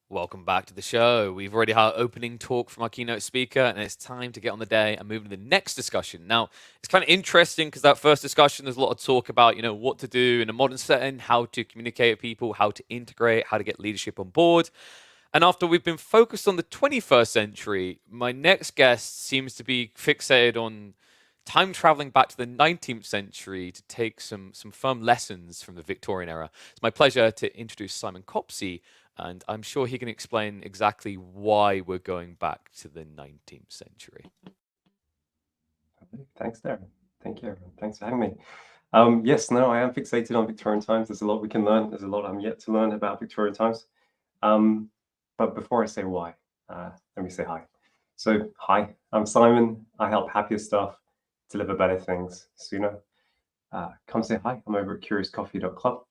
Welcome back to the show. We've already had our opening talk from our keynote speaker, and it's time to get on the day and move to the next discussion. Now, it's kind of interesting because that first discussion, there's a lot of talk about, what to do in a modern setting, how to communicate with people, how to integrate, how to get leadership on board. And after we've been focused on the 21st century, my next guest seems to be fixated on time traveling back to the 19th century to take some firm lessons from the Victorian era. It's my pleasure to introduce Simon Copsey, and I'm sure he can explain exactly why we're going back to the 19th century. Thanks, Darren. Thank you, everyone. Thanks for having me. Yes, no, I am fixated on Victorian times. There's a lot we can learn. There's a lot I'm yet to learn about Victorian times. But before I say why, let me say hi. So, hi, I'm Simon. I help happier staff deliver better things sooner. Come say hi. I'm over at curiouscoffee.club.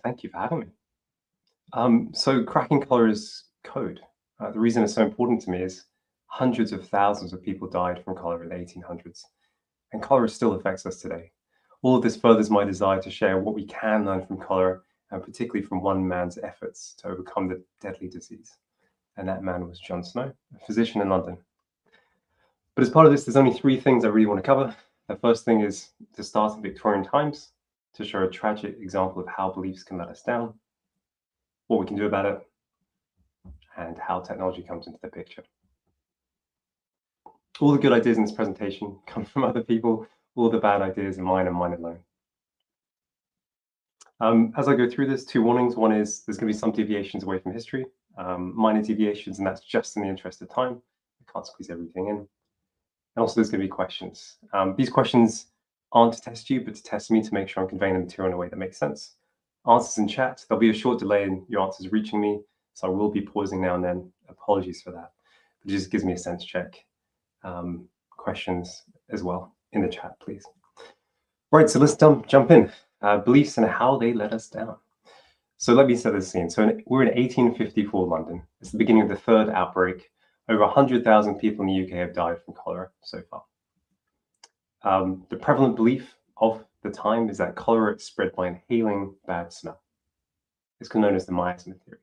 Thank you for having me. So, cracking cholera's code. The reason it's so important to me is hundreds of thousands of people died from cholera in the 1800s, and cholera still affects us today. All of this furthers my desire to share what we can learn from cholera, and particularly from one man's efforts to overcome the deadly disease. And that man was John Snow, a physician in London. But as part of this, there's only three things I really want to cover. The first thing is to start in Victorian times, to show a tragic example of how beliefs can let us down, what we can do about it, and how technology comes into the picture. All the good ideas in this presentation come from other people. All the bad ideas are mine and mine alone. As I go through this, two warnings. One is there's going to be some deviations away from history, minor deviations, and that's just in the interest of time. I can't squeeze everything in. And also there's going to be questions. These questions aren't to test you, but to test me to make sure I'm conveying the material in a way that makes sense. Answers in chat. There'll be a short delay in your answers reaching me, so I will be pausing now and then. Apologies for that. But it just gives me a sense check. Questions as well in the chat, please. Right, so let's jump in. Beliefs and how they let us down. So let me set the scene. So we're in 1854 London. It's the beginning of the third outbreak. Over 100,000 people in the UK have died from cholera so far. The prevalent belief of the time is that cholera is spread by inhaling bad smell. It's known as the miasma theory.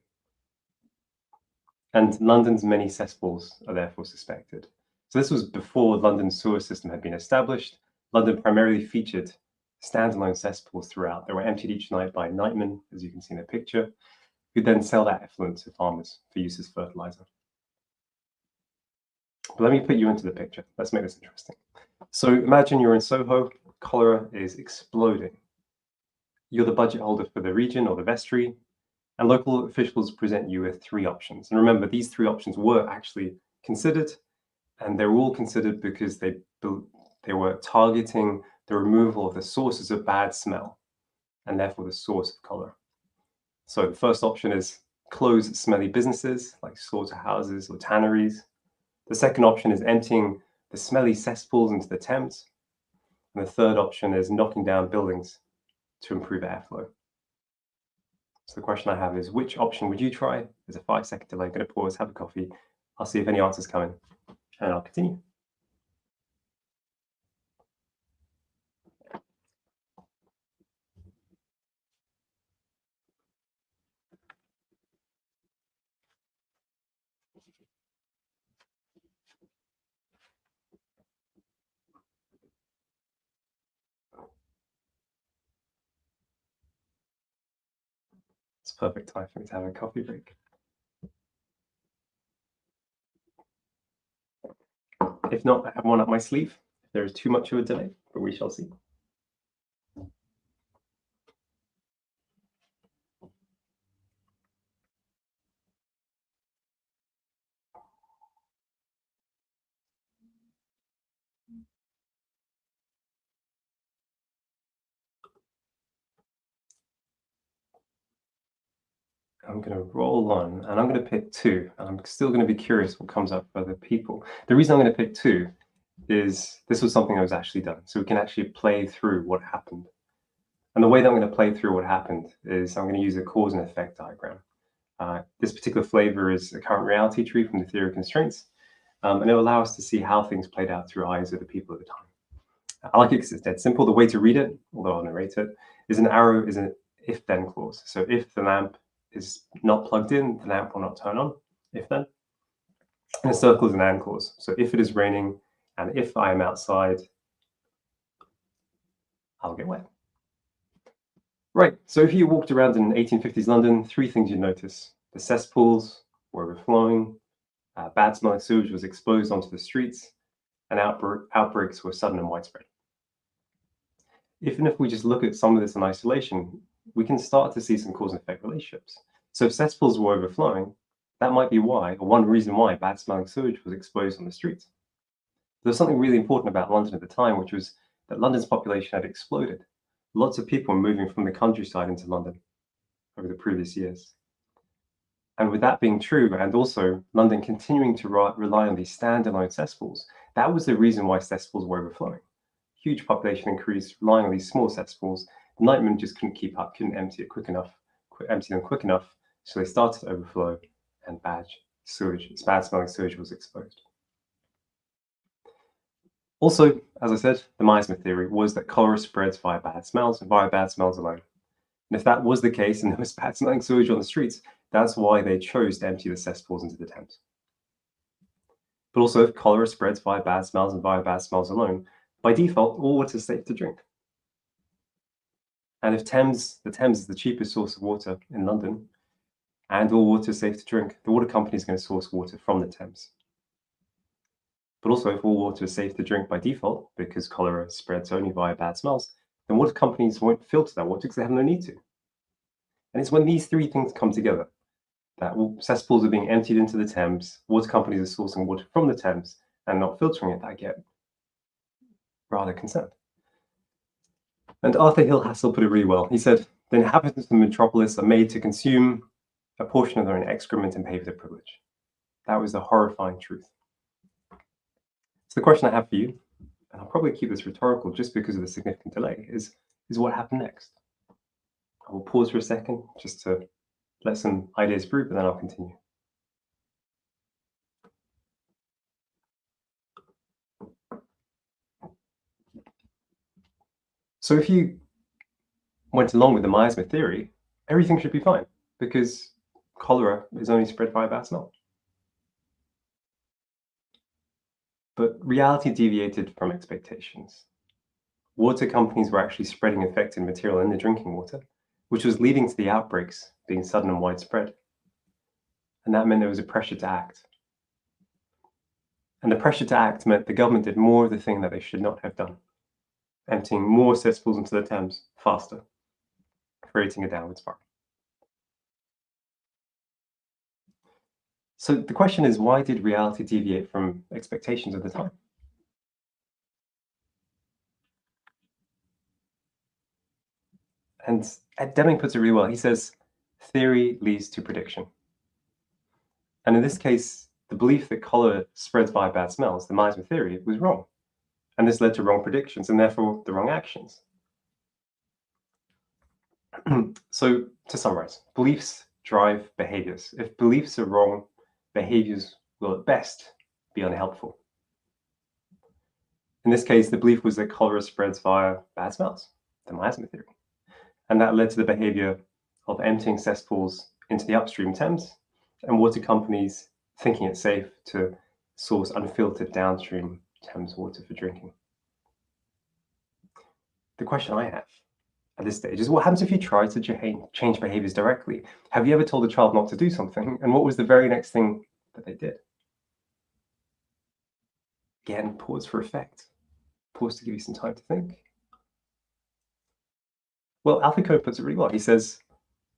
And London's many cesspools are therefore suspected. So this was before London's sewer system had been established. London primarily featured standalone cesspools throughout. They were emptied each night by nightmen, as you can see in the picture, who then sell that effluent to farmers for use as fertilizer. But let me put you into the picture. Let's make this interesting. So imagine you're in Soho, cholera is exploding. You're the budget holder for the region or the vestry, and local officials present you with three options. And remember, these three options were actually considered, and they were all considered because they were targeting the removal of the sources of bad smell, and therefore the source of cholera. So the first option is close smelly businesses like slaughterhouses or tanneries. The second option is emptying the smelly cesspools into the Thames. And the third option is knocking down buildings to improve airflow. So the question I have is, which option would you try? There's a 5-second delay. I'm going to pause, have a coffee. I'll see if any answers come in, and I'll continue. It's perfect time for me to have a coffee break. If not, I have one up my sleeve. If there is too much of a delay, but we shall see. I'm going to roll on, and I'm going to pick two. And I'm still going to be curious what comes up for other people. The reason I'm going to pick two is this was something that was actually done. So we can actually play through what happened. And the way that I'm going to play through what happened is I'm going to use a cause and effect diagram. This particular flavor is a current reality tree from the theory of constraints. And it will allow us to see how things played out through eyes of the people at the time. I like it because it's dead simple. The way to read it, although I'll narrate it, is an arrow is an if-then clause. So if the lamp is not plugged in, the lamp will not turn on, if then. And a circle is an and clause. So if it is raining and if I am outside, I'll get wet. Right, so if you walked around in 1850s London, three things you'd notice. The cesspools were overflowing, bad smelling sewage was exposed onto the streets, and outbreaks were sudden and widespread. Even if we just look at some of this in isolation, we can start to see some cause and effect relationships. So if cesspools were overflowing, that might be why, or one reason why, bad smelling sewage was exposed on the streets. There's something really important about London at the time, which was that London's population had exploded. Lots of people were moving from the countryside into London over the previous years. And with that being true, and also London continuing to rely on these standalone cesspools, that was the reason why cesspools were overflowing. Huge population increase, relying on these small cesspools. The nightmen just couldn't keep up, couldn't empty them quick enough, so they started to overflow, and bad smelling sewage was exposed. Also, as I said, the miasma theory was that cholera spreads via bad smells alone. And if that was the case and there was bad smelling sewage on the streets, that's why they chose to empty the cesspools into the Thames. But also, if cholera spreads via bad smells and via bad smells alone, by default, all water is safe to drink. And if the Thames is the cheapest source of water in London, and all water is safe to drink, the water company is going to source water from the Thames. But also, if all water is safe to drink by default, because cholera spreads only via bad smells, then water companies won't filter that water because they have no need to. And it's when these three things come together, that cesspools are being emptied into the Thames, water companies are sourcing water from the Thames and not filtering it, that I get rather concerned. And Arthur Hill Hassel put it really well. He said, the inhabitants of the metropolis are made to consume a portion of their own excrement and pay for their privilege. That was the horrifying truth. So the question I have for you, and I'll probably keep this rhetorical just because of the significant delay, is what happened next? I will pause for a second just to let some ideas brew, but then I'll continue. So if you went along with the miasma theory, everything should be fine because cholera is only spread by bad smell. But reality deviated from expectations. Water companies were actually spreading infected material in the drinking water, which was leading to the outbreaks being sudden and widespread. And that meant there was a pressure to act. And the pressure to act meant the government did more of the thing that they should not have done, emptying more cesspools into the Thames faster, creating a downward spiral. So the question is, why did reality deviate from expectations at the time? And Ed Deming puts it really well. He says, theory leads to prediction. And in this case, the belief that cholera spreads via bad smells, the miasma theory, was wrong. And this led to wrong predictions and therefore the wrong actions. So to summarize, beliefs drive behaviors. If beliefs are wrong, behaviors will at best be unhelpful. In this case, the belief was that cholera spreads via bad smells, the miasma theory. And that led to the behavior of emptying cesspools into the upstream Thames and water companies thinking it safe to source unfiltered downstream Thames water for drinking. The question I have at this stage is, what happens if you try to change behaviors directly? Have you ever told a child not to do something? And what was the very next thing that they did? Again, pause for effect. Pause to give you some time to think. Well, Alfie Kohn puts it really well. He says,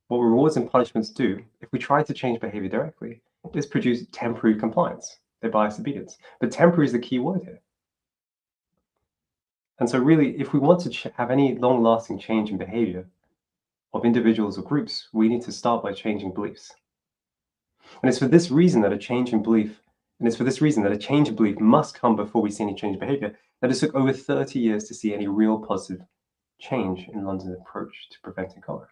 what rewards and punishments do, if we try to change behavior directly, is produce temporary compliance, their biased obedience. But temporary is the key word here. And so really, if we want to have any long-lasting change in behavior of individuals or groups, we need to start by changing beliefs. And it's for this reason that a change in belief must come before we see any change in behavior. That it took over 30 years to see any real positive change in London's approach to preventing cholera.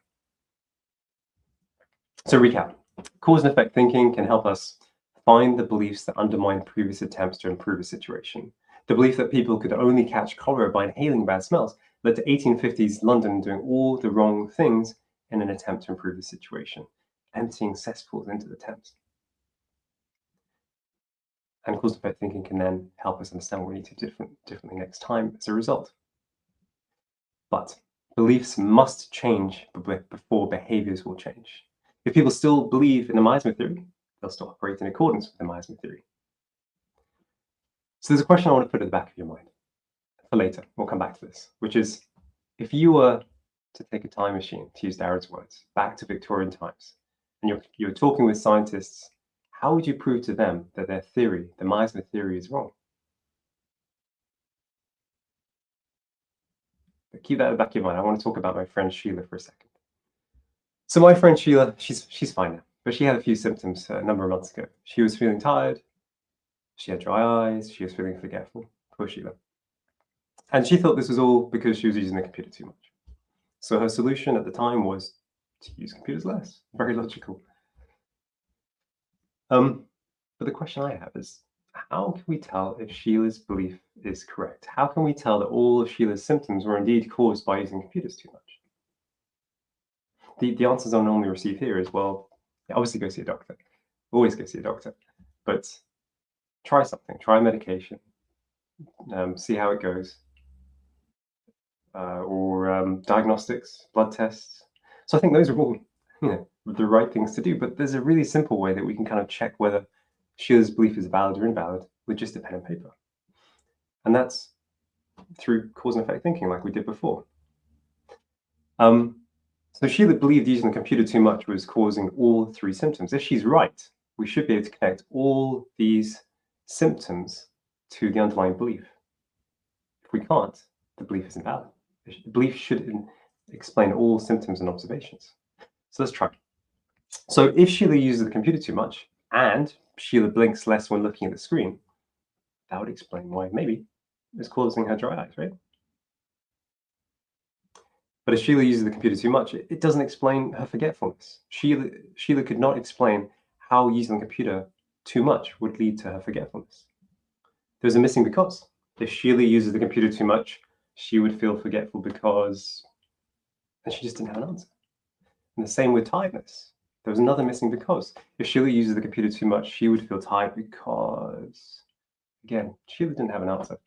So recap, cause and effect thinking can help us find the beliefs that undermine previous attempts to improve a situation. The belief that people could only catch cholera by inhaling bad smells led to 1850s London doing all the wrong things in an attempt to improve the situation. emptying cesspools into the Thames. And cause and effect thinking can then help us understand what we need to do differently next time as a result. But beliefs must change before behaviors will change. If people still believe in the miasma theory, they'll still operate in accordance with the miasma theory. So there's a question I want to put at the back of your mind for later. We'll come back to this, which is, if you were to take a time machine, to use Darren's words, back to Victorian times, and you're talking with scientists, how would you prove to them that their theory, the miasma theory, is wrong? But keep that at the back of your mind. I want to talk about my friend Sheila for a second. So my friend Sheila, she's fine now, but she had a few symptoms a number of months ago. She was feeling tired, she had dry eyes, she was feeling forgetful. Poor Sheila. And she thought this was all because she was using the computer too much. So her solution at the time was to use computers less. Very logical. But the question I have is, how can we tell if Sheila's belief is correct? How can we tell that all of Sheila's symptoms were indeed caused by using computers too much? The answers I normally receive here is, well, obviously go see a doctor. Always go see a doctor. But try something. Try a medication. See how it goes. Or diagnostics, blood tests. So I think those are all, the right things to do. But there's a really simple way that we can kind of check whether Sheila's belief is valid or invalid with just a pen and paper. And that's through cause and effect thinking, like we did before. So Sheila believed using the computer too much was causing all three symptoms. If she's right, we should be able to connect all these symptoms to the underlying belief. If we can't, the belief is invalid. The belief should explain all symptoms and observations. So let's try. So if Sheila uses the computer too much and Sheila blinks less when looking at the screen, that would explain why maybe it's causing her dry eyes, right? But if Sheila uses the computer too much, it doesn't explain her forgetfulness. Sheila could not explain how using the computer too much would lead to her forgetfulness. There's a missing because. If Sheila uses the computer too much, she would feel forgetful because, and she just didn't have an answer. And the same with tiredness. There was another missing because. If Sheila uses the computer too much, she would feel tired because, again, Sheila didn't have an answer.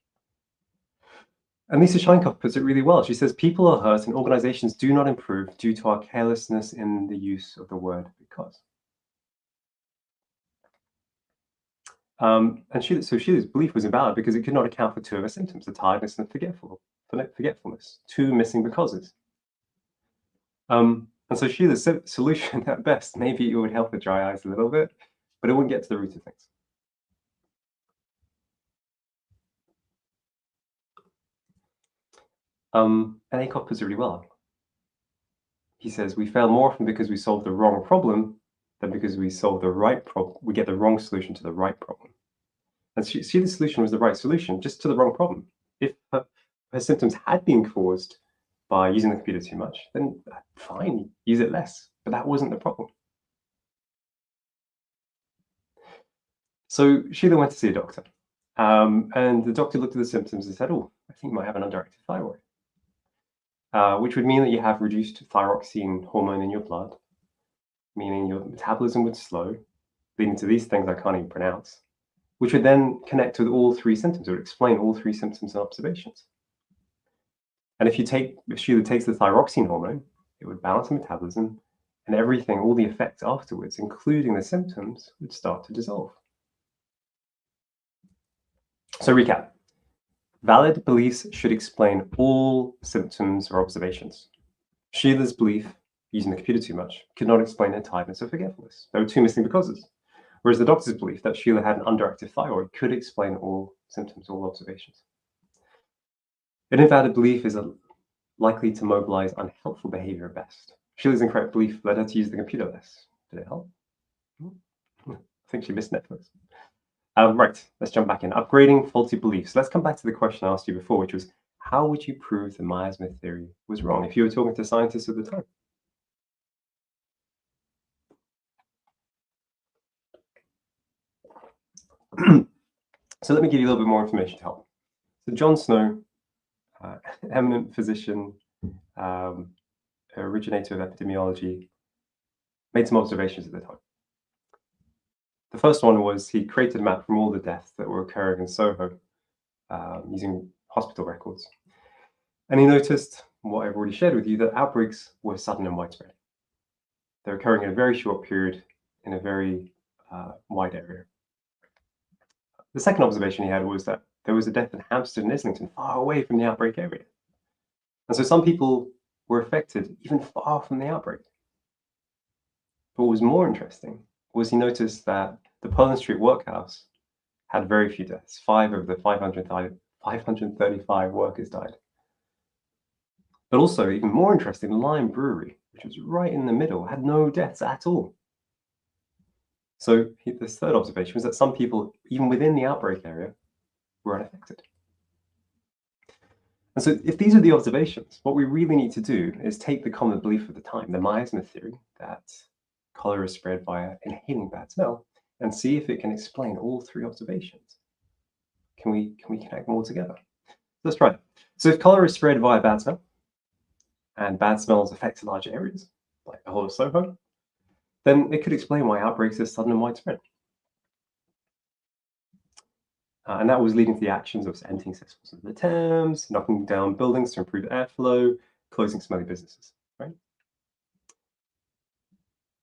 And Lisa Scheinkoff puts it really well. She says, people are hurt and organizations do not improve due to our carelessness in the use of the word because. And Sheila's belief was invalid because it could not account for two of her symptoms, the tiredness and forgetfulness, two missing becauses. And so Sheila's solution at best, maybe it would help the dry eyes a little bit, but it wouldn't get to the root of things. And Acock puts it really well. He says, we fail more often because we solve the wrong problem than because we solve the right problem. We get the wrong solution to the right problem. And Sheila's solution was the right solution, just to the wrong problem. If her symptoms had been caused by using the computer too much, then fine, use it less. But that wasn't the problem. So Sheila went to see a doctor. And the doctor looked at the symptoms and said, oh, I think you might have an underactive thyroid. Which would mean that you have reduced thyroxine hormone in your blood, meaning your metabolism would slow, leading to these things I can't even pronounce, which would then connect with all three symptoms. It would explain all three symptoms and observations. And if Sheila takes the thyroxine hormone, it would balance the metabolism, and everything, all the effects afterwards, including the symptoms, would start to dissolve. So recap. Valid beliefs should explain all symptoms or observations. Sheila's belief, using the computer too much, could not explain her tiredness or forgetfulness. There were two missing becauses. Whereas the doctor's belief that Sheila had an underactive thyroid could explain all symptoms, all observations. An invalid belief is likely to mobilize unhelpful behavior at best. Sheila's incorrect belief led her to use the computer less. Did it help? I think she missed Netflix. Right, let's jump back in. Upgrading faulty beliefs. Let's come back to the question I asked you before, which was, how would you prove the miasma theory was wrong if you were talking to scientists at the time? So let me give you a little bit more information to help. So John Snow, eminent physician, originator of epidemiology, made some observations at the time. The first one was he created a map from all the deaths that were occurring in Soho using hospital records. And he noticed, what I've already shared with you, that outbreaks were sudden and widespread. They're occurring in a very short period in a very wide area. The second observation he had was that there was a death in Hampstead and Islington, far away from the outbreak area. And so some people were affected even far from the outbreak. But what was more interesting was he noticed that the Perlin Street workhouse had very few deaths. 5 of the 535 workers died. But also, even more interesting, the Lion Brewery, which was right in the middle, had no deaths at all. So this third observation was that some people, even within the outbreak area, were unaffected. And so if these are the observations, what we really need to do is take the common belief of the time, the miasma theory, that cholera is spread via inhaling bad smell, and see if it can explain all 3 observations. Can we connect them all together? Let's try it. So if cholera is spread via bad smell, and bad smells affect large areas, like the whole of Soho, then it could explain why outbreaks are sudden and widespread. And that was leading to the actions of emptying cesspools into the Thames, knocking down buildings to improve airflow, closing smelly businesses, right?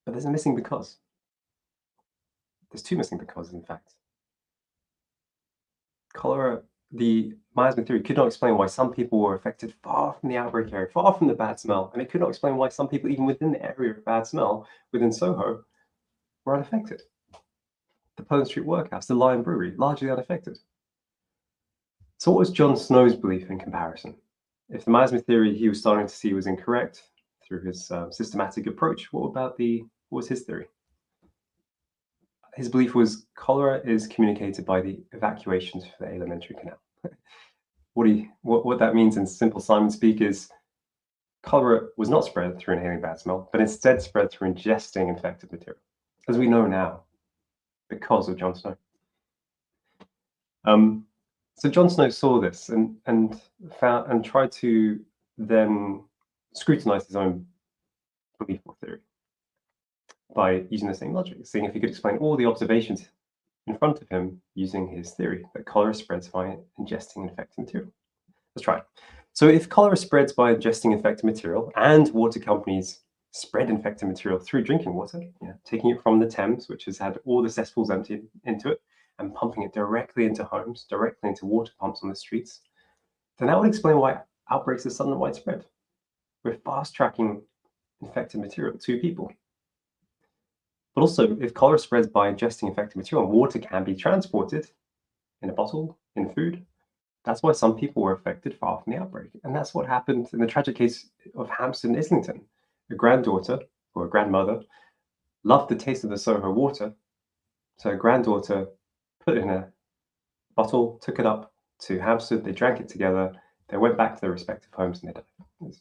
But there's a missing because. There's 2 missing because, in fact. Cholera, the miasma theory could not explain why some people were affected far from the outbreak area, far from the bad smell, and it could not explain why some people, even within the area of bad smell, within Soho, were unaffected. The Perlin Street workhouse, the Lion Brewery, largely unaffected. So what was John Snow's belief in comparison? If the miasma theory he was starting to see was incorrect through his systematic approach, what was his theory? His belief was cholera is communicated by the evacuations for the alimentary canal. What that means in simple Simon speak is cholera was not spread through inhaling bad smell, but instead spread through ingesting infected material, as we know now, because of John Snow. So John Snow saw this and tried to then scrutinize his own belief or theory by using the same logic, seeing if he could explain all the observations in front of him using his theory that cholera spreads by ingesting infected material. Let's try it. So if cholera spreads by ingesting infected material and water companies spread infected material through drinking water, taking it from the Thames, which has had all the cesspools emptied into it, and pumping it directly into homes, directly into water pumps on the streets, then that would explain why outbreaks are sudden and widespread. We're fast-tracking infected material to people. But also, if cholera spreads by ingesting infected material and water can be transported in a bottle, in food, that's why some people were affected far from the outbreak. And that's what happened in the tragic case of Hampstead and Islington. A granddaughter, or a grandmother, loved the taste of the Soho water, so her granddaughter put it in a bottle, took it up to Hampstead, they drank it together, they went back to their respective homes and they died.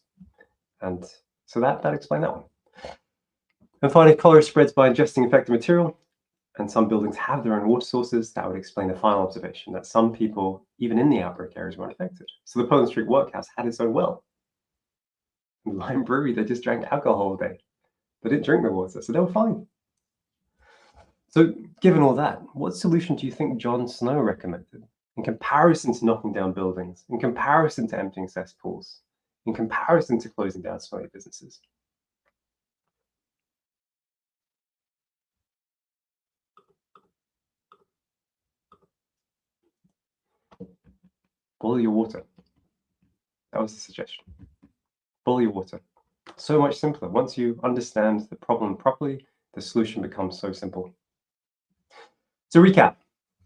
And so that explained that one. And finally, cholera spreads by ingesting infected material, and some buildings have their own water sources. That would explain the final observation that some people, even in the outbreak areas, were unaffected. So the Perlin Street workhouse had its own well. And the Lion Brewery, they just drank alcohol all day. They didn't drink the water, so they were fine. So given all that, what solution do you think John Snow recommended in comparison to knocking down buildings, in comparison to emptying cesspools, in comparison to closing down smelly businesses? Boil your water. That was the suggestion. Boil your water. So much simpler. Once you understand the problem properly, the solution becomes so simple. To recap,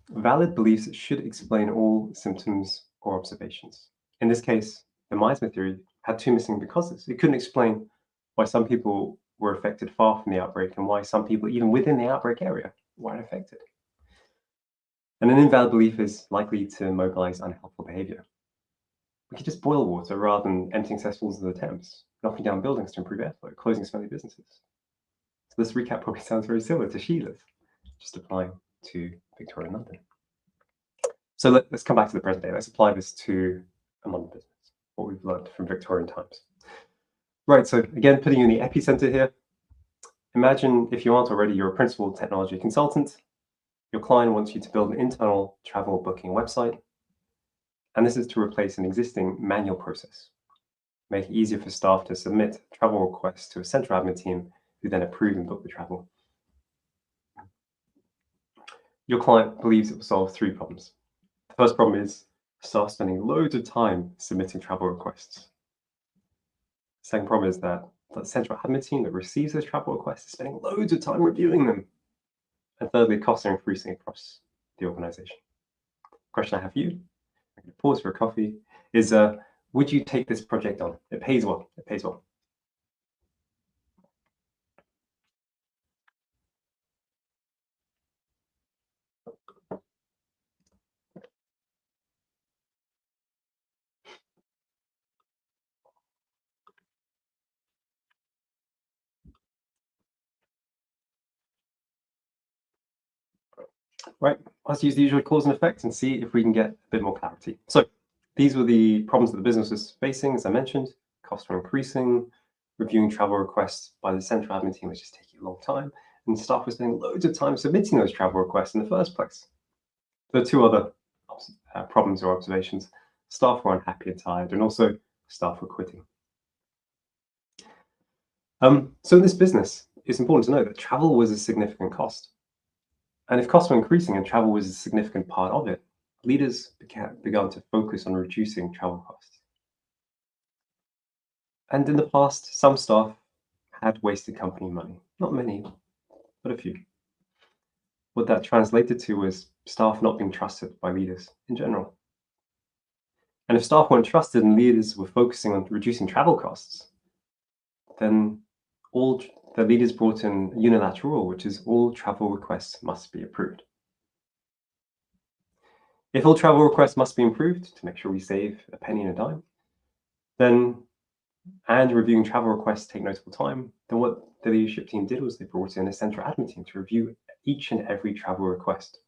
valid beliefs should explain all symptoms or observations. In this case, the miasma theory had 2 missing becauses. It couldn't explain why some people were affected far from the outbreak and why some people, even within the outbreak area, weren't affected. And an invalid belief is likely to mobilize unhelpful behavior. We could just boil water rather than emptying cesspools into the Thames, knocking down buildings to improve airflow, closing smelly businesses. So this recap probably sounds very similar to Sheila's, just applying to Victorian London. So let's come back to the present day. Let's apply this to a modern business, what we've learned from Victorian times. Right, so again, putting you in the epicenter here, Imagine, if you aren't already, you're a principal technology consultant. Your client wants you to build an internal travel booking website, and this is to replace an existing manual process, make it easier for staff to submit travel requests to a central admin team who then approve and book the travel. Your client believes it will solve 3 problems. The first problem is staff spending loads of time submitting travel requests. The second problem is that the central admin team that receives those travel requests is spending loads of time reviewing them. And thirdly, costs are increasing across the organization. The question I have for you, I'm going to pause for a coffee, is would you take this project on? It pays well. It pays well. Right, let's use the usual cause and effect and see if we can get a bit more clarity. So these were the problems that the business was facing, as I mentioned. Costs were increasing, reviewing travel requests by the central admin team was just taking a long time, and staff were spending loads of time submitting those travel requests in the first place. There are 2 other problems or observations. Staff were unhappy and tired, and also staff were quitting. So in this business, it's important to know that travel was a significant cost. And if costs were increasing and travel was a significant part of it, leaders began to focus on reducing travel costs. And in the past, some staff had wasted company money. Not many, but a few. What that translated to was staff not being trusted by leaders in general. And if staff weren't trusted and leaders were focusing on reducing travel costs, then all the leaders brought in a unilateral rule, which is all travel requests must be approved. If all travel requests must be approved to make sure we save a penny and a dime, then, and reviewing travel requests take notable time, then what the leadership team did was they brought in a central admin team to review each and every travel request.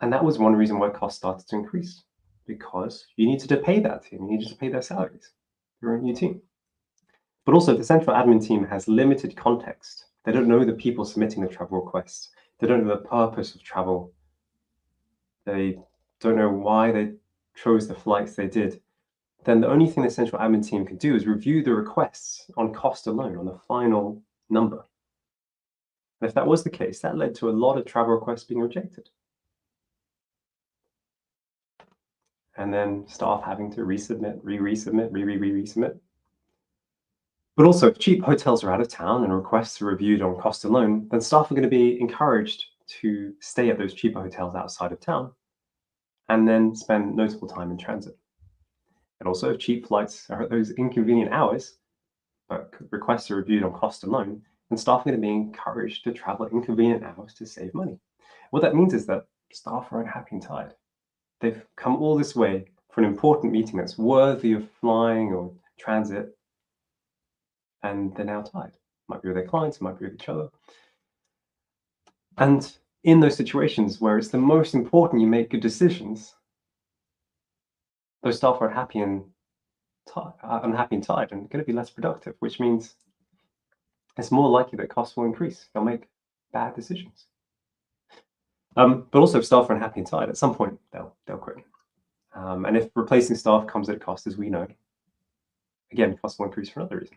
And that was one reason why costs started to increase, because you needed to pay that team, you needed to pay their salaries. You're a new team. But also the central admin team has limited context. They don't know the people submitting the travel requests. They don't know the purpose of travel. They don't know why they chose the flights they did. Then the only thing the central admin team can do is review the requests on cost alone, on the final number. And if that was the case, that led to a lot of travel requests being rejected. And then staff having to resubmit, resubmit. But also, if cheap hotels are out of town and requests are reviewed on cost alone, then staff are going to be encouraged to stay at those cheaper hotels outside of town and then spend notable time in transit. And also, if cheap flights are at those inconvenient hours, but requests are reviewed on cost alone, then staff are going to be encouraged to travel at inconvenient hours to save money. What that means is that staff are unhappy and tired. They've come all this way for an important meeting that's worthy of flying or transit, and they're now tired. Might be with their clients, it might be with each other. And in those situations where it's the most important you make good decisions, those staff are unhappy and tired and going to be less productive, which means it's more likely that costs will increase. They'll make bad decisions. But also, if staff are unhappy and tired, at some point they'll quit. And if replacing staff comes at a cost, as we know, again, costs will increase for another reason.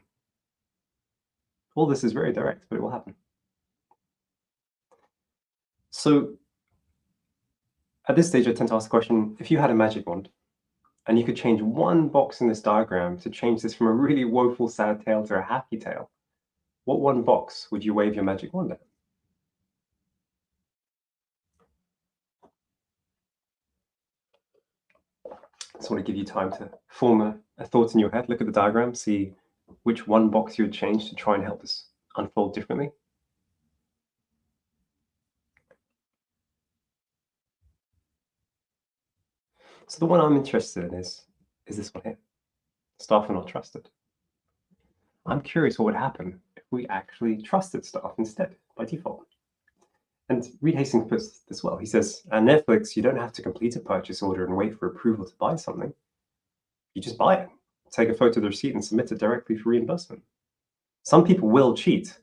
All this is very direct, but it will happen. So at this stage, I tend to ask the question, if you had a magic wand and you could change one box in this diagram to change this from a really woeful, sad tale to a happy tale, what one box would you wave your magic wand at? I just want to give you time to form a thought in your head, look at the diagram, see which one box you would change to try and help this unfold differently. So the one I'm interested in is this one here. Staff are not trusted. I'm curious what would happen if we actually trusted staff instead, by default. And Reed Hastings puts this well. He says, at Netflix, you don't have to complete a purchase order and wait for approval to buy something. You just buy it, take a photo of the receipt and submit it directly for reimbursement. Some people will cheat,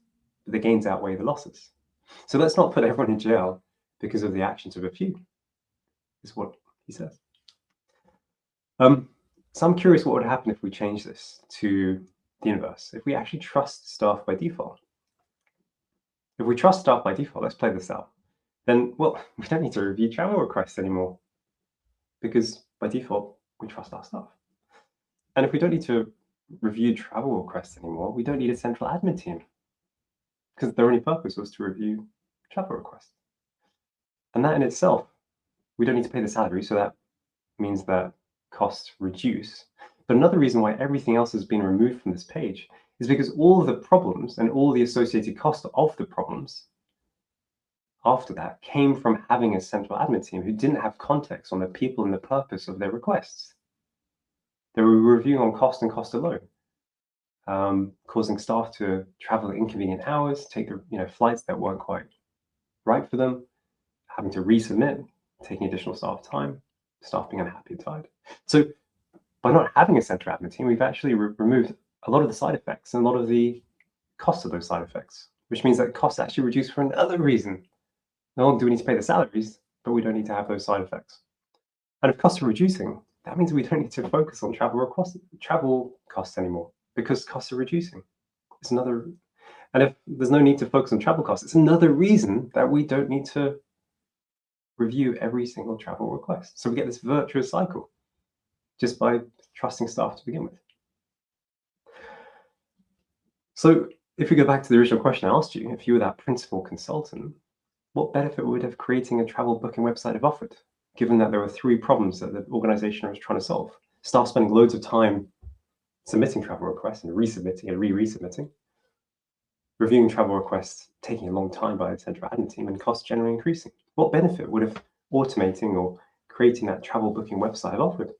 but the gains outweigh the losses. So let's not put everyone in jail because of the actions of a few, is what he says. So I'm curious what would happen if we change this to the inverse, if we actually trust staff by default. If we trust staff by default, let's play this out, then, well, we don't need to review travel requests anymore because by default, we trust our staff. And if we don't need to review travel requests anymore, we don't need a central admin team because their only purpose was to review travel requests. And that in itself, we don't need to pay the salary, so that means that costs reduce. But another reason why everything else has been removed from this page is because all of the problems and all the associated costs of the problems after that came from having a central admin team who didn't have context on the people and the purpose of their requests. They were reviewing on cost and cost alone, causing staff to travel at inconvenient hours, take the flights that weren't quite right for them, having to resubmit, taking additional staff time, staff being unhappy and tired. So by not having a central admin team, we've actually removed a lot of the side effects and a lot of the costs of those side effects, which means that costs actually reduce for another reason. Not only do we need to pay the salaries, but we don't need to have those side effects. And if costs are reducing, that means we don't need to focus on travel costs anymore because costs are reducing. It's another, and if there's no need to focus on travel costs, it's another reason that we don't need to review every single travel request. So we get this virtuous cycle just by trusting staff to begin with. So if we go back to the original question I asked you, if you were that principal consultant, what benefit would have creating a travel booking website have offered, given that there were 3 problems that the organization was trying to solve? Staff spending loads of time submitting travel requests and resubmitting and resubmitting, reviewing travel requests taking a long time by the central admin team, and costs generally increasing. What benefit would have automating or creating that travel booking website have offered?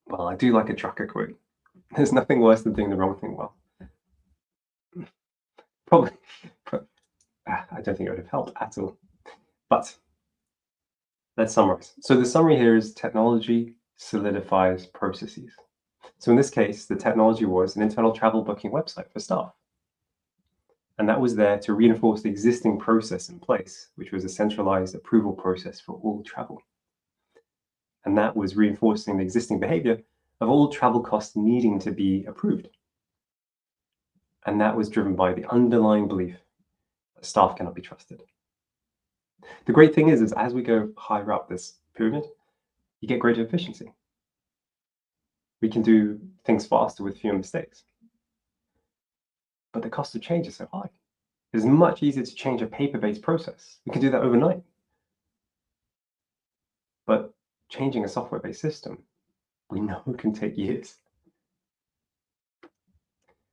Well, I do like a tracker quote. There's nothing worse than doing the wrong thing well. Probably, I don't think it would have helped at all. But let's summarize. So the summary here is technology solidifies processes. So in this case, the technology was an internal travel booking website for staff. And that was there to reinforce the existing process in place, which was a centralized approval process for all travel. And that was reinforcing the existing behavior of all travel costs needing to be approved. And that was driven by the underlying belief that staff cannot be trusted. The great thing is as we go higher up this pyramid, you get greater efficiency. We can do things faster with fewer mistakes. But the cost of change is so high. It is much easier to change a paper-based process. We can do that overnight. But changing a software-based system, we know can take years.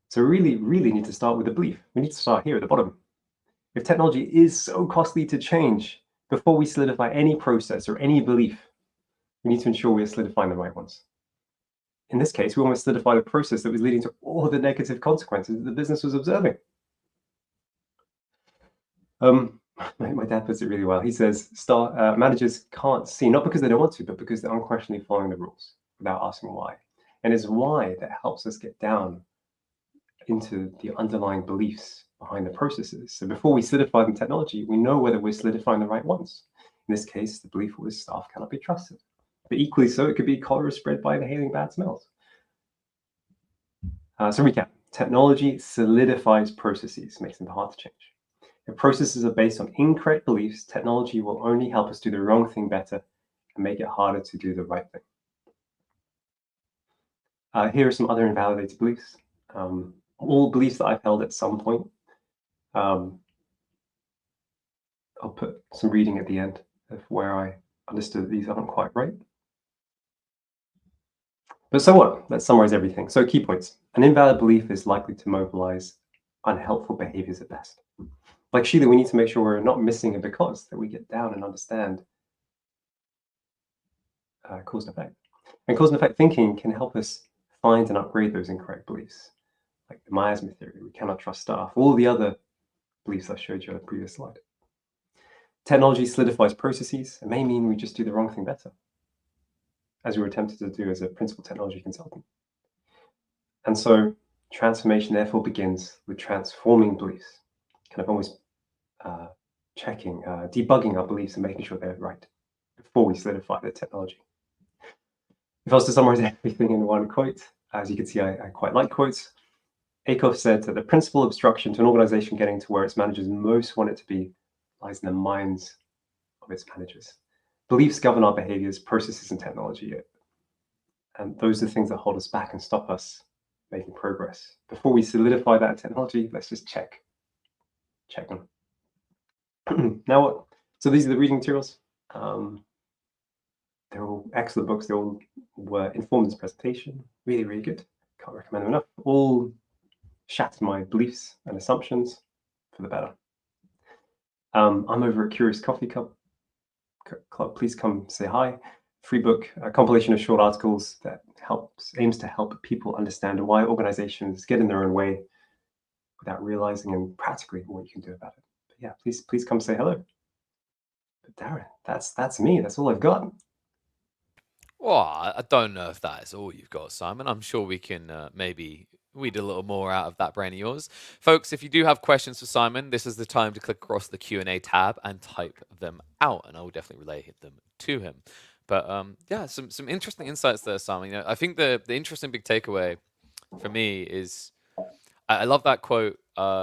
So we really need to start with a belief. We need to start here at the bottom. If technology is so costly to change, before we solidify any process or any belief, we need to ensure we are solidifying the right ones. In this case, we want to solidify the process that was leading to all the negative consequences that the business was observing. My dad puts it really well. He says, managers can't see, not because they don't want to, but because they're unquestionably following the rules without asking why. And it's why that helps us get down into the underlying beliefs behind the processes. So before we solidify the technology, we know whether we're solidifying the right ones. In this case, the belief was staff cannot be trusted. But equally so, it could be cholera spread by inhaling bad smells. So recap, technology solidifies processes, makes them hard to change. If processes are based on incorrect beliefs, technology will only help us do the wrong thing better and make it harder to do the right thing. Here are some other invalidated beliefs. All beliefs that I've held at some point. I'll put some reading at the end of where I understood these aren't quite right. But so what? Let's summarize everything. So key points. An invalid belief is likely to mobilize unhelpful behaviors at best. Like Sheila, we need to make sure we're not missing a because, that we get down and understand cause and effect. And cause and effect thinking can help us find and upgrade those incorrect beliefs, like the miasma theory, we cannot trust staff, all the other beliefs I showed you on the previous slide. Technology solidifies processes. It may mean we just do the wrong thing better, as we were attempted to do as a principal technology consultant. And so transformation therefore begins with transforming beliefs, kind of almost checking, debugging our beliefs and making sure they're right before we solidify the technology. If I was to summarize everything in one quote, as you can see, I quite like quotes. Akoff said that the principal obstruction to an organization getting to where its managers most want it to be lies in the minds of its managers. Beliefs govern our behaviors, processes, and technology. And those are the things that hold us back and stop us making progress. Before we solidify that technology, let's just check them. Now what? So these are the reading materials. They're all excellent books. They all were informed this presentation. Really, really good. Can't recommend them enough. All shattered my beliefs and assumptions for the better. I'm over at Curious Coffee Club. Please come say hi. Free book, a compilation of short articles that aims to help people understand why organizations get in their own way without realizing and practically what you can do about it. But yeah, please come say hello. But Darren, that's me. That's all I've got. Well, I don't know if that is all you've got, Simon. I'm sure we can maybe weed a little more out of that brain of yours. Folks, if you do have questions for Simon, this is the time to click across the Q&A tab and type them out, and I will definitely relay them to him. But yeah, some interesting insights there, Simon. You know, I think the interesting big takeaway for me is I love that quote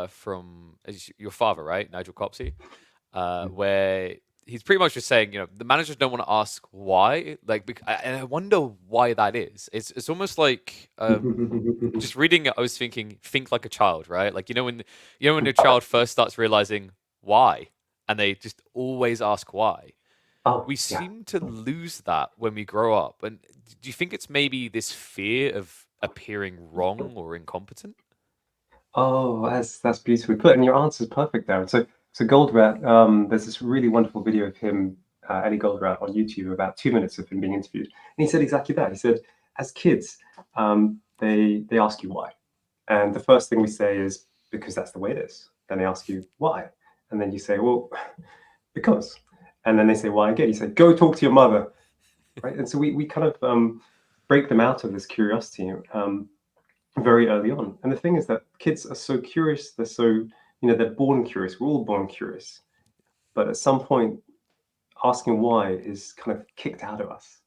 from your father, right, Nigel Copsey, where he's pretty much just saying, you know, the managers don't want to ask why, like, and I wonder why that is. It's almost like just reading it, I was thinking, think like a child, right? Like when your child first starts realizing why, and they just always ask why. Oh, We yeah. seem to lose that when we grow up. And do you think it's maybe this fear of appearing wrong or incompetent? Oh, that's beautifully put, and your answer is perfect, Darren. So Goldrat, there's this really wonderful video of him, Eddie Goldrat, on YouTube, about 2 minutes of him being interviewed, and he said exactly that. He said, as kids, they ask you why, and the first thing we say is because that's the way it is. Then they ask you why, and then you say, well, because, and then they say why again. You say, go talk to your mother, right? And so we kind of break them out of this curiosity. Very early on. And the thing is that kids are so curious. They're so, they're born curious. We're all born curious. But at some point, asking why is kind of kicked out of us,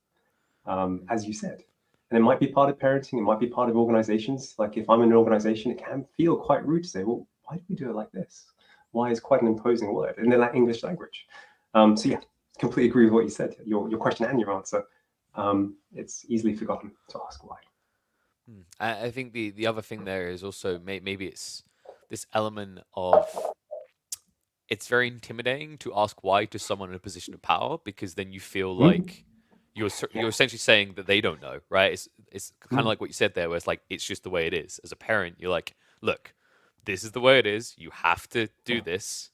as you said. And it might be part of parenting. It might be part of organizations. Like if I'm in an organization, it can feel quite rude to say, well, why do we do it like this? Why is quite an imposing word in the English language? So yeah, completely agree with what you said, your question and your answer. It's easily forgotten to ask why. I think the other thing there is also maybe it's this element of it's very intimidating to ask why to someone in a position of power because then you feel like you're Yeah. essentially saying that they don't know, right? It's kind of Mm. like what you said there, where it's like it's just the way it is. As a parent, you're like, look, this is the way it is. You have to do Yeah. this.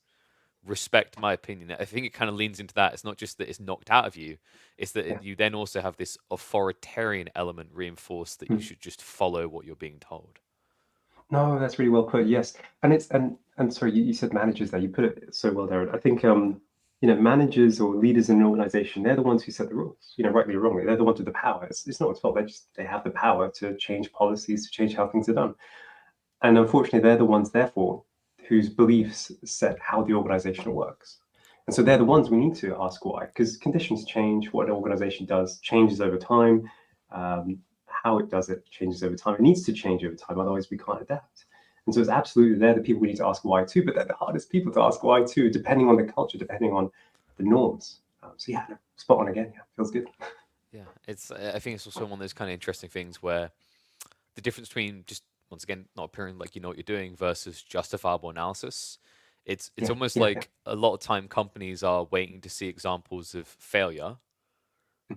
Respect my opinion. I think it kind of leans into that. It's not just that it's knocked out of you; it's that Yeah. you then also have this authoritarian element reinforced that you Mm. should just follow what you're being told. No, that's really well put. Yes, and it's and sorry, you said managers there. You put it so well, Darren. I think managers or leaders in an organization, they're the ones who set the rules. Rightly or wrongly, they're the ones with the power. It's not its fault. They have the power to change policies, to change how things are done. And unfortunately, they're the ones, therefore, whose beliefs set how the organization works. And so they're the ones we need to ask why, because conditions change. What an organization does changes over time. How it does it changes over time. It needs to change over time, otherwise we can't adapt. And so it's absolutely they're the people we need to ask why to, but they're the hardest people to ask why to, depending on the culture, depending on the norms. So yeah, spot on again. Yeah, feels good. Yeah, it's. I think it's also one of those kind of interesting things where the difference between just once again not appearing like you know what you're doing versus justifiable analysis. It's Yeah, almost yeah, yeah. like a lot of time companies are waiting to see examples of failure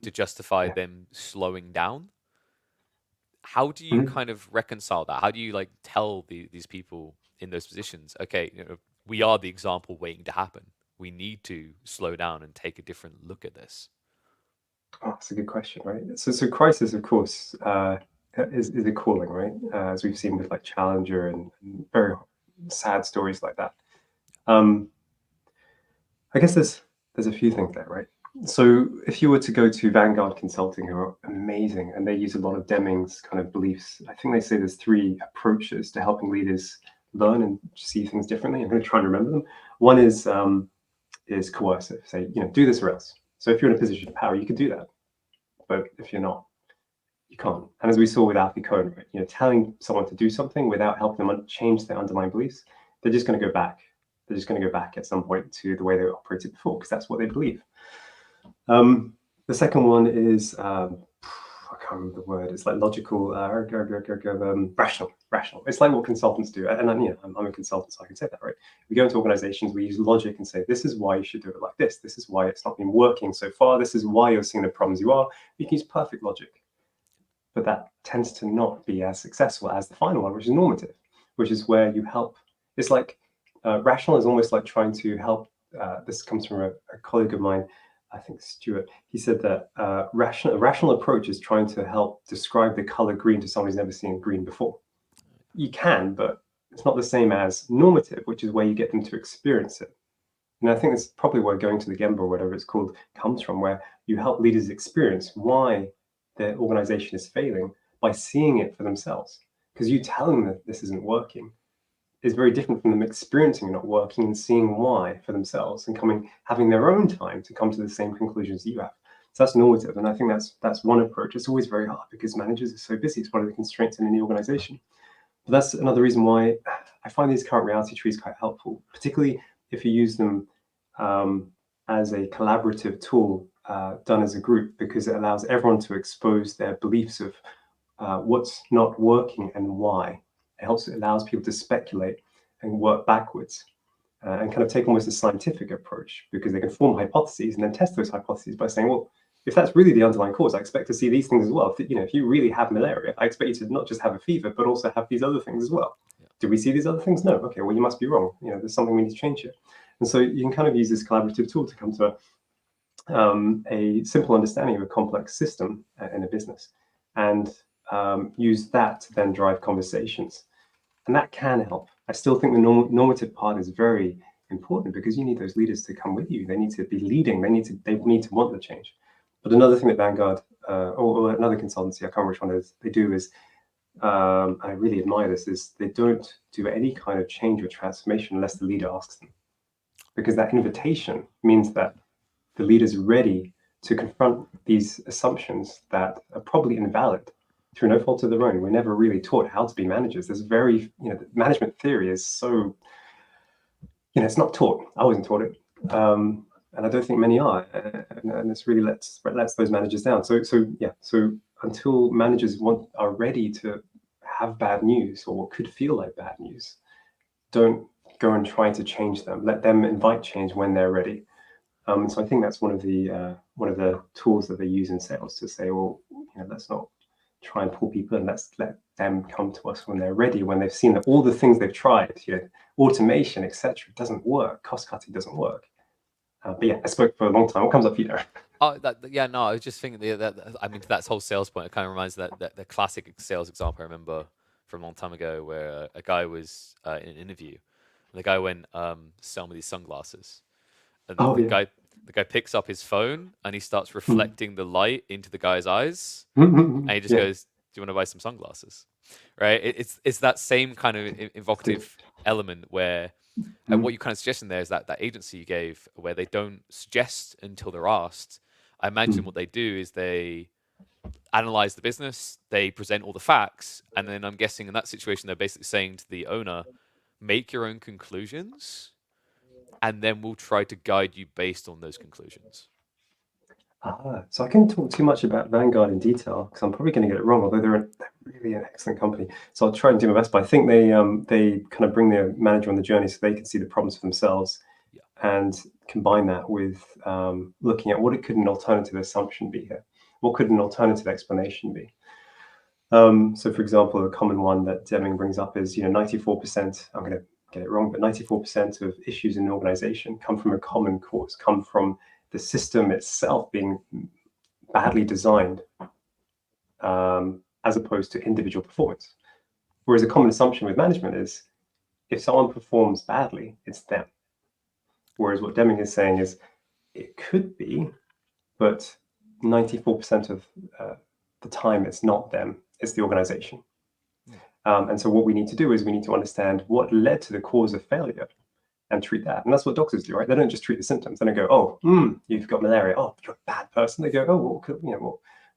to justify Yeah. them slowing down. How do you Mhm. kind of reconcile that? How do you like tell these people in those positions, okay, we are the example waiting to happen. We need to slow down and take a different look at this. Oh, that's a good question, right? So crisis, of course, is a calling, right? As we've seen with like Challenger and very sad stories like that. Um, I guess there's a few things there, right? So if you were to go to Vanguard Consulting, who are amazing, and they use a lot of Deming's kind of beliefs, I think they say there's 3 approaches to helping leaders learn and see things differently. I'm going to try and remember them. One is coercive. Say, do this or else. So if you're in a position of power, you could do that. But if you're not, you can't. And as we saw with Alfie Cohen, right, telling someone to do something without helping them change their underlying beliefs, they're just going to go back. They're just going to go back at some point to the way they operated before, because that's what they believe. The second one is I can't remember the word. It's like logical, rational. It's like what consultants do. And I'm a consultant, so I can say that, right? We go into organizations, we use logic and say, this is why you should do it like this. This is why it's not been working so far. This is why you're seeing the problems you are. You can use perfect logic. But that tends to not be as successful as the final one, which is normative, which is where you help. It's like rational is almost like trying to help. This comes from a colleague of mine, I think Stuart. He said that a rational approach is trying to help describe the color green to someone who's never seen green before. You can, but it's not the same as normative, which is where you get them to experience it. And I think that's probably where going to the Gemba or whatever it's called comes from, where you help leaders experience why their organization is failing by seeing it for themselves. Because you telling them that this isn't working is very different from them experiencing it not working and seeing why for themselves and having their own time to come to the same conclusions you have. So that's normative, and I think that's one approach. It's always very hard because managers are so busy. It's one of the constraints in any organization. But that's another reason why I find these current reality trees quite helpful, particularly if you use them as a collaborative tool done as a group, because it allows everyone to expose their beliefs of what's not working and why. It allows people to speculate and work backwards and kind of take almost a scientific approach, because they can form hypotheses and then test those hypotheses by saying, well, if that's really the underlying cause, I expect to see these things as well. If you really have malaria, I expect you to not just have a fever, but also have these other things as well. Yeah. Do we see these other things? No. Okay, well, you must be wrong. There's something we need to change here. And so you can kind of use this collaborative tool to come to a simple understanding of a complex system in a business, and use that to then drive conversations. And that can help. I still think the normative part is very important, because you need those leaders to come with you. They need to be leading. They need to want the change. But another thing that Vanguard or another consultancy, I can't remember which one it is, they do is, I really admire this, is they don't do any kind of change or transformation unless the leader asks them. Because that invitation means that the leader's ready to confront these assumptions that are probably invalid through no fault of their own. We're never really taught how to be managers. There's management theory is so, it's not taught. I wasn't taught it. And I don't think many are. And this really lets those managers down. So until managers are ready to have bad news, or what could feel like bad news, don't go and try to change them. Let them invite change when they're ready. So I think that's one of the tools that they use in sales, to say, well, let's not try and pull people in. Let's let them come to us when they're ready, when they've seen that all the things they've tried, automation, etc., doesn't work. Cost cutting doesn't work. But yeah, I spoke for a long time. What comes up for you, Darren? I was just thinking that whole sales point. It kind of reminds me that the classic sales example I remember from a long time ago, where a guy was in an interview, and the guy went, "Sell me these sunglasses," and the guy picks up his phone and he starts reflecting the light into the guy's eyes, and he just goes, "Do you want to buy some sunglasses?" Right? It's that same kind of evocative element where. And what you kind of suggesting there is that agency you gave, where they don't suggest until they're asked. I imagine what they do is they analyze the business, they present all the facts, and then I'm guessing in that situation they're basically saying to the owner, make your own conclusions, and then we'll try to guide you based on those conclusions. So I can't talk too much about Vanguard in detail, because I'm probably going to get it wrong, although they're really an excellent company. So I'll try and do my best. But I think they kind of bring their manager on the journey so they can see the problems for themselves, and combine that with looking at what could an alternative assumption be here. What could an alternative explanation be? So, for example, a common one that Deming brings up is, 94%. I'm going to get it wrong, but 94% of issues in an organization come from a common cause, come from the system itself being badly designed, as opposed to individual performance. Whereas a common assumption with management is, if someone performs badly, it's them. Whereas what Deming is saying is, it could be but 94% of the time it's not them, it's the organization. And so what we need to do is we need to understand what led to the cause of failure and treat that. And that's what doctors do, right? They don't just treat the symptoms. They don't go, oh, you've got malaria. Oh, you're a bad person. They go, oh,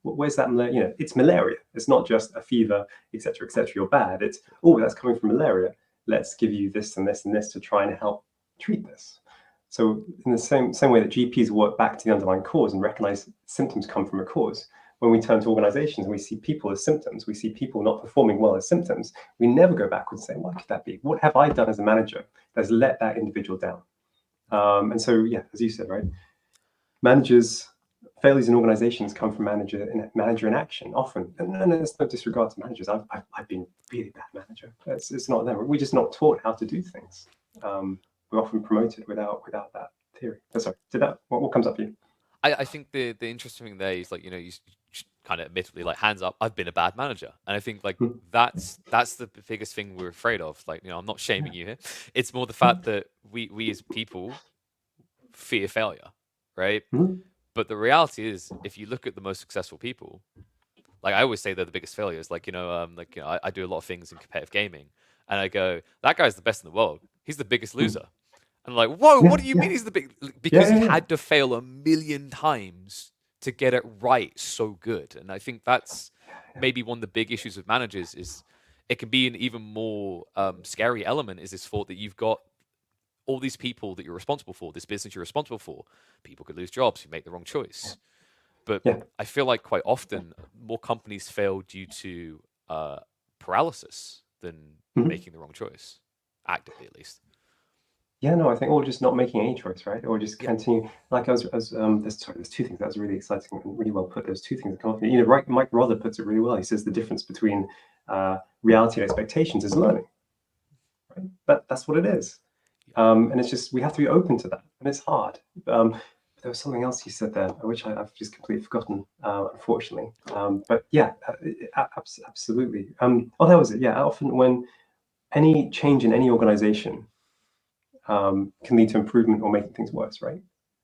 well, where's that malaria? It's malaria. It's not just a fever, etc., etc. You're bad. It's, oh, that's coming from malaria. Let's give you this and this and this to try and help treat this. So in the same way that GPs work back to the underlying cause and recognize symptoms come from a cause, when we turn to organizations and we see people as symptoms, we see people not performing well as symptoms, we never go backwards and say, why could that be? What have I done as a manager that's let that individual down? And so, yeah, as you said, right, failures in organizations come from manager inaction often. And there's no disregard to managers. I've been a really bad manager. It's not them. We're just not taught how to do things. We're often promoted without that theory. Sorry, what comes up for you? I think the interesting thing there is, like, you kind of admittedly, like, hands up, I've been a bad manager. And I think, like, that's the biggest thing we're afraid of. Like, I'm not shaming you here. It's more the fact that we as people fear failure, right? But the reality is, if you look at the most successful people, like, I always say they're the biggest failures. Like, I do a lot of things in competitive gaming, and I go, that guy's the best in the world. He's the biggest loser. And I'm like, whoa, what do you mean he's the big? Because he had to fail 1,000,000 times to get it right so good. And I think that's maybe one of the big issues with managers is it can be an even more scary element is this thought that you've got all these people that you're responsible for, this business you're responsible for. People could lose jobs who make the wrong choice. But I feel like quite often more companies fail due to paralysis than making the wrong choice, actively at least. Yeah, no, I think, or just not making any choice, right? Or just continue. Like there's two things that was really exciting and really well put. There's two things that come up. Right, Mike Rother puts it really well. He says the difference between reality and expectations is learning. Right? That's what it is. And it's just we have to be open to that, and it's hard. There was something else he said there, which I've just completely forgotten, unfortunately. But yeah, absolutely. That was it. Yeah, often when any change in any organization can lead to improvement or making things worse, right?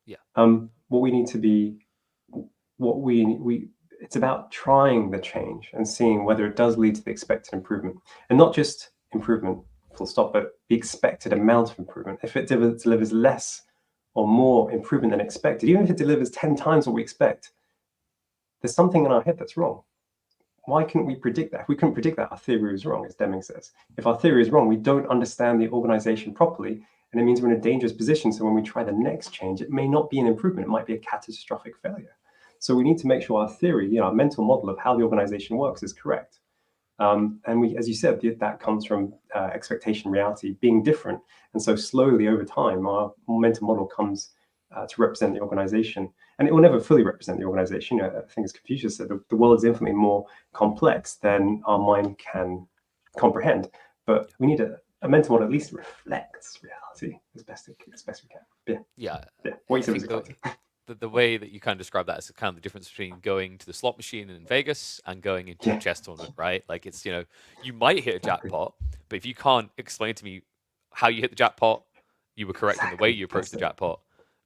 Yeah. What we need to be, it's about trying the change and seeing whether it does lead to the expected improvement, and not just improvement, full stop, but the expected amount of improvement. If it delivers less or more improvement than expected, even if it delivers 10 times what we expect, there's something in our head that's wrong. Why couldn't we predict that? If we couldn't predict that, our theory was wrong, as Deming says. If our theory is wrong, we don't understand the organization properly, and it means we're in a dangerous position. So when we try the next change, it may not be an improvement. It might be a catastrophic failure. So we need to make sure our theory, our mental model of how the organization works is correct. And we, as you said, that comes from expectation reality being different. And so slowly over time, our mental model comes to represent the organization. And it will never fully represent the organization. I think as Confucius said, the world is infinitely more complex than our mind can comprehend. But we need a mental model at least reflects reality as best we can. Yeah. What you said was exciting. The way that you kind of describe that is kind of the difference between going to the slot machine in Vegas and going into a chess tournament, right? Like, it's, you might hit a jackpot, but if you can't explain to me how you hit the jackpot, you were correct in the way you approached the jackpot,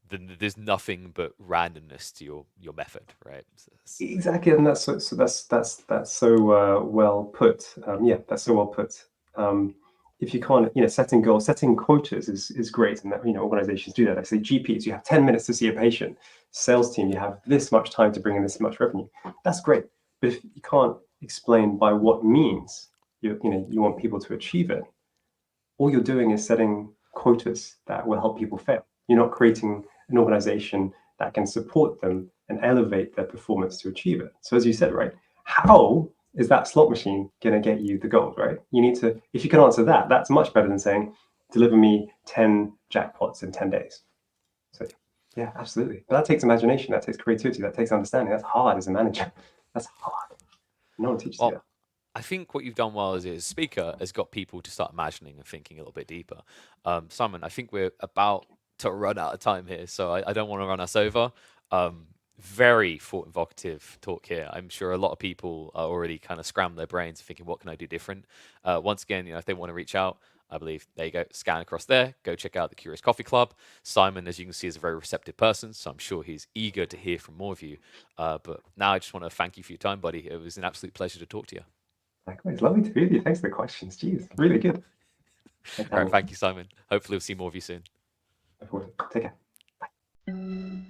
then there's nothing but randomness to your method, right? Exactly, and that's so well put. That's so well put. If you can't, setting goals, setting quotas is great, and that organizations do that. I say GPs, you have 10 minutes to see a patient. Sales team, you have this much time to bring in this much revenue. That's great, but if you can't explain by what means you want people to achieve it, all you're doing is setting quotas that will help people fail. You're not creating an organization that can support them and elevate their performance to achieve it. So as you said, right, how is that slot machine going to get you the gold, right? You need to, if you can answer that, that's much better than saying, deliver me 10 jackpots in 10 days. So yeah, absolutely. But that takes imagination, that takes creativity, that takes understanding. That's hard as a manager. That's hard. No one teaches you that. I think what you've done well as a speaker has got people to start imagining and thinking a little bit deeper. Simon, I think we're about to run out of time here, so I don't want to run us over. Very thought-evocative talk here. I'm sure a lot of people are already kind of scrambling their brains thinking, what can I do different? Once again, if they want to reach out, I believe. There you go. Scan across there. Go check out the Curious Coffee Club. Simon, as you can see, is a very receptive person, so I'm sure he's eager to hear from more of you. But now I just want to thank you for your time, buddy. It was an absolute pleasure to talk to you. Likewise, lovely to be with you. Thanks for the questions. Jeez, really good. All right, thank you, Simon. Hopefully we'll see more of you soon. Take care. Bye.